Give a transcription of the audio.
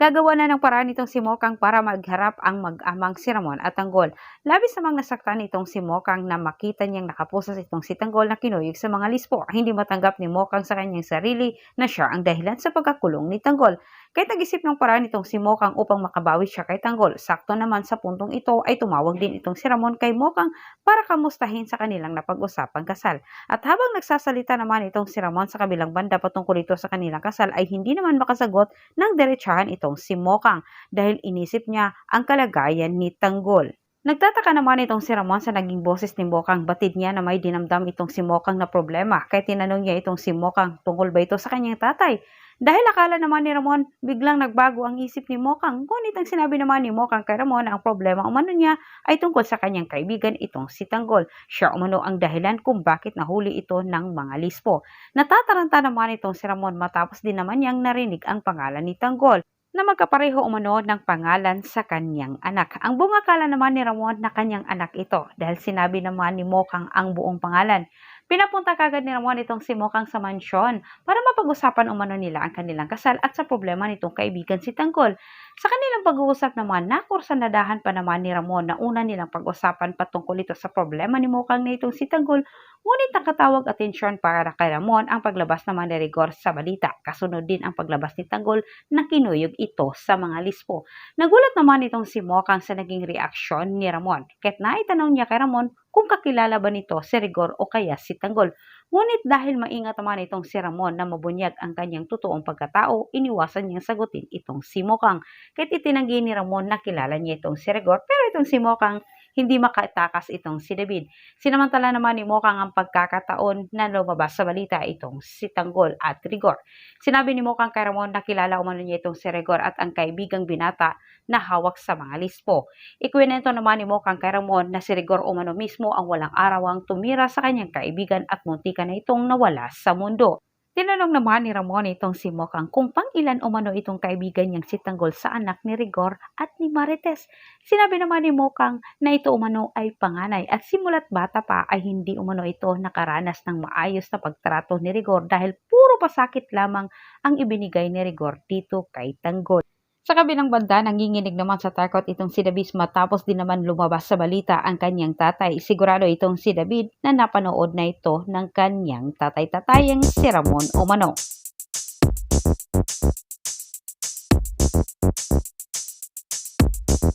Gagawa na ng paraan itong si Mokang para magharap ang mag-amang si Ramon at Tanggol. Labis namang nasaktan itong si Mokang na makita niyang nakapusas itong si Tanggol na kinuyog sa mga lispo. Hindi matanggap ni Mokang sa kanyang sarili na siya ang dahilan sa pagkakulong ni Tanggol. Kahit nag-isip ng paraan itong si Mokang upang makabawi siya kay Tanggol, sakto naman sa puntong ito ay tumawag din itong si Ramon kay Mokang para kamustahin sa kanilang napag-usapang kasal. At habang nagsasalita naman itong si Ramon sa kabilang banda patungkol ito sa kanilang kasal ay hindi naman makasagot ng diretsahan itong si Mokang dahil inisip niya ang kalagayan ni Tanggol. Nagtataka naman itong si Ramon sa naging boses ni Mokang. Batid niya na may dinamdam itong si Mokang na problema kaya tinanong niya itong si Mokang tungkol ba ito sa kanyang tatay. Dahil akala naman ni Ramon biglang nagbago ang isip ni Mokang, ngunit ang sinabi naman ni Mokang kay Ramon na ang problema umano niya ay tungkol sa kanyang kaibigan itong si Tanggol. Siya umano ang dahilan kung bakit nahuli ito ng mga lispo. Natataranta naman itong si Ramon matapos din naman niyang narinig ang pangalan ni Tanggol na magkapareho umano ng pangalan sa kanyang anak. Ang buong akala naman ni Ramon na kanyang anak ito dahil sinabi naman ni Mokang ang buong pangalan. Pinapunta kagad ni Ramon itong si Mokang sa mansyon para mapag-usapan umano nila ang kanilang kasal at sa problema nitong kaibigan si Tanggol. Sa kanilang pag-uusap naman, nakursanadahan pa naman ni Ramon na una nilang pag-usapan patungkol ito sa problema ni Mokang na itong si Tanggol. Ngunit nakatawag atensyon para kay Ramon ang paglabas naman ni Rigor sa balita. Kasunod din ang paglabas ni Tanggol na kinuyog ito sa mga lispo. Nagulat naman itong si Mokang sa naging reaksyon ni Ramon. Kahit naitanong niya kay Ramon kung kakilala ba nito si Rigor o kaya si Tanggol. Ngunit dahil maingat naman itong si Ramon na mabunyag ang kanyang totoong pagkatao, iniwasan niyang sagutin itong si Mokang. Kahit itinanggi ni Ramon na kilala niya itong si Rigor, pero itong si Mokang hindi makatakas itong si David. Sinamantala naman ni Mokang ang pagkakataon na lumabas sa balita itong si Tanggol at Rigor. Sinabi ni Mokang kay Ramon na kilala umano niya itong si Rigor at ang kaibigang binata na hawak sa mga lispo. Ikwinento naman ni Mokang kay Ramon na si Rigor umano mismo ang walang arawang tumira sa kanyang kaibigan at muntikan na itong nawala sa mundo. Tinanong naman ni Ramon itong si Mokang kung pang-ilan umano itong kaibigan niyang si Tanggol sa anak ni Rigor at ni Marites. Sinabi naman ni Mokang na ito umano ay panganay at simula't bata pa ay hindi umano ito nakaranas ng maayos na pagtrato ni Rigor dahil puro pasakit lamang ang ibinigay ni Rigor dito kay Tanggol. Sa kabilang banda, nanginginig naman sa takot itong si David matapos din naman lumabas sa balita ang kanyang tatay. Sigurado itong si David na napanood na ito ng kanyang tatay-tatayang si Ramon umano.